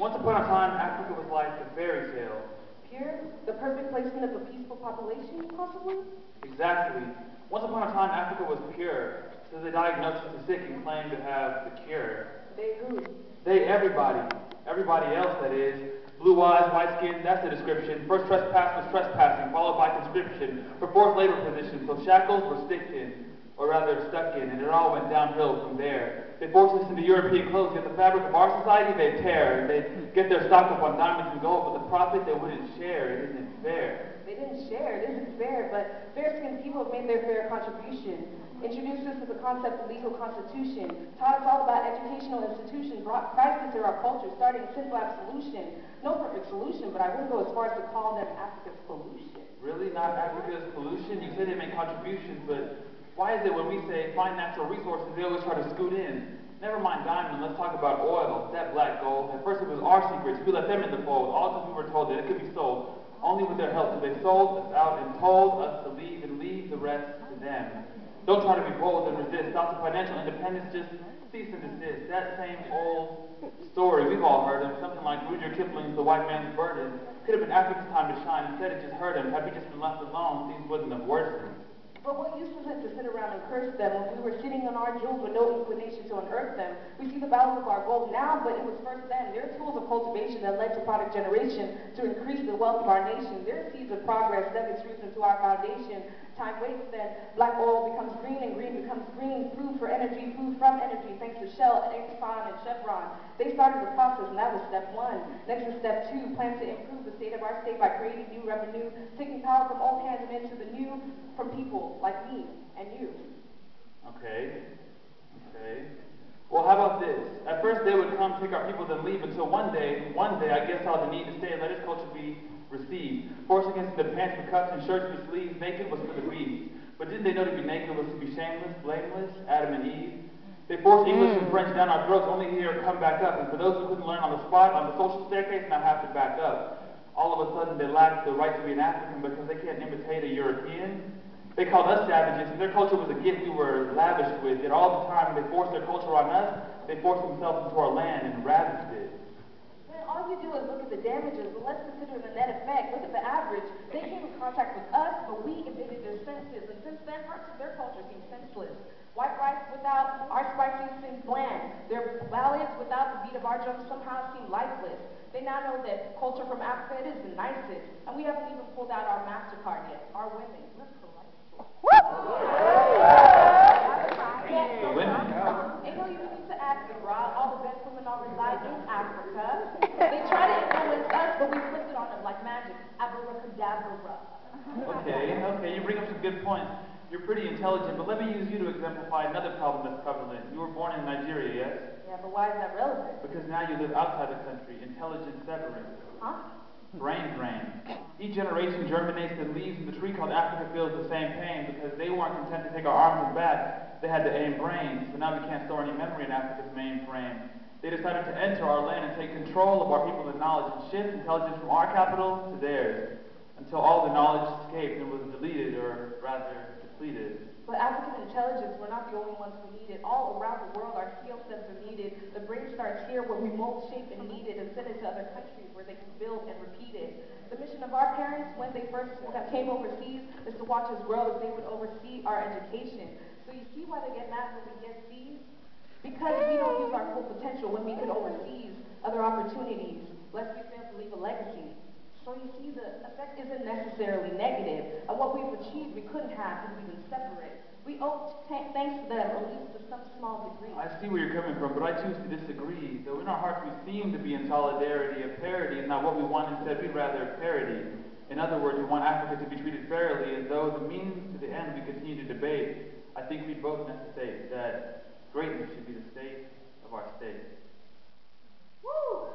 Once upon a time, Africa was like a fairy tale. Pure? The perfect placement of a peaceful population, possibly? Exactly. Once upon a time, Africa was pure. So they diagnosed the sick and claimed to have the cure. They who? They, everybody. Everybody else, that is. Blue eyes, white skin, that's the description. First trespass was trespassing, followed by conscription. For fourth labor position, so shackles were sticked in, or rather stuck in, and it all went downhill from there. They forced us into European clothes, yet the fabric of our society they'd tear. They'd get their stock up on diamonds and gold, but the profit they wouldn't share. It isn't fair. They didn't share, it isn't fair, but fair-skinned people have made their fair contribution. Introduced us to the concept of legal constitution, taught us all about educational institutions, brought Christ into our culture, starting a simple absolution. No perfect solution, but I wouldn't go as far as to call them Africa's pollution. Really? Not Africa's pollution? You say they make contributions, but why is it when we say find natural resources, they always try to scoot in? Never mind diamond, let's talk about oil, that black gold. At first it was our secrets, we let them in the fold, all because we were told that it could be sold. Only with their help, so they sold us out and told us to leave and leave the rest to them. Don't try to be bold and resist. Thoughts of financial independence, just cease and desist. That same old story, we've all heard of, something like Rudyard Kipling's The White Man's Burden. Could have been Africa's time to shine. Instead, it just hurt him. Had we just been left alone, things wouldn't have worsened. But what use was it to sit around and curse them when we were sitting on our jewels with no inclination to unearth them? We see the value of our gold now, but it was first then. Their tools of cultivation that led to product generation to increase the wealth of our nation. Their seeds of progress dug its roots into our foundation. Time waits then. Black oil becomes green and green becomes green. Food for energy, food from energy, thanks to Shell, Exxon, and Chevron. They started the process, and that was step one. Next is step two, plan to improve the state of our state by creating new revenue, taking power from old hands and into the new from people like me and you. Okay. Well, how about this? At first they would come, take our people, then leave until one day, I guess saw the need to stay and let his culture be received. Forcing us into pants with cuffs and shirts with sleeves, naked was for the beast. But didn't they know to be naked was to be shameless, blameless, Adam and Eve? They forced English and French down our throats, only to hear it come back up. And for those who couldn't learn on the spot, on the social staircase, now have to back up. All of a sudden they lack the right to be an African because they can't imitate a European. They called us savages, and their culture was a gift we were lavished with. Yet all the time when they forced their culture on us, they forced themselves into our land and ravaged it. Man, all you do is look at the damages, but let's consider the net effect. Look at the average. They came in contact with us, but we invaded their senses, and since then parts of their culture seem senseless. White rice without our spices seems bland. Their ballads without the beat of our drums somehow seem lifeless. They now know that culture from Africa is the nicest, and we haven't even pulled out our MasterCard yet. Our women, we're correct. Ain't no use to Africa, bro. All the best women all reside in Africa. They try to influence us, but we flipped it on them like magic. Abracadabra. Okay, you bring up some good points. You're pretty intelligent, but let me use you to exemplify another problem that's prevalent. You were born in Nigeria, yes? Yeah, but why is that relevant? Because now you live outside the country. Intelligence severing. Huh? Brain drain. Each generation germinates the leaves of the tree called Africa feels the same pain because they weren't content to take our arms and backs. They had to aim brains, so now we can't store any memory in Africa's mainframe. They decided to enter our land and take control of our people and knowledge and shift intelligence from our capital to theirs until all the knowledge escaped and was deleted, or rather depleted. But African intelligence, we're not the only ones who need it. All around the world, our skill sets are needed. The brain starts here where we mold, shape, and knead it and send it to other countries where they can build and repeat it. The mission of our parents when they first came overseas is to watch us grow as they would oversee our education. So you see why they get mad when we get seized? Because we don't use our full potential when we could overseize other opportunities, lest we fail to leave a legacy. So you see, the effect isn't necessarily negative, and what we've achieved we couldn't have if we've been separate. We owe thanks to them, at least to some small degree. I see where you're coming from, but I choose to disagree. Though in our hearts we seem to be in solidarity, a parity is not what we want. Instead, we'd rather parity. In other words, we want Africa to be treated fairly, and though the means to the end we continue to debate, I think we both necessitate that greatness should be the state of our state. Woo!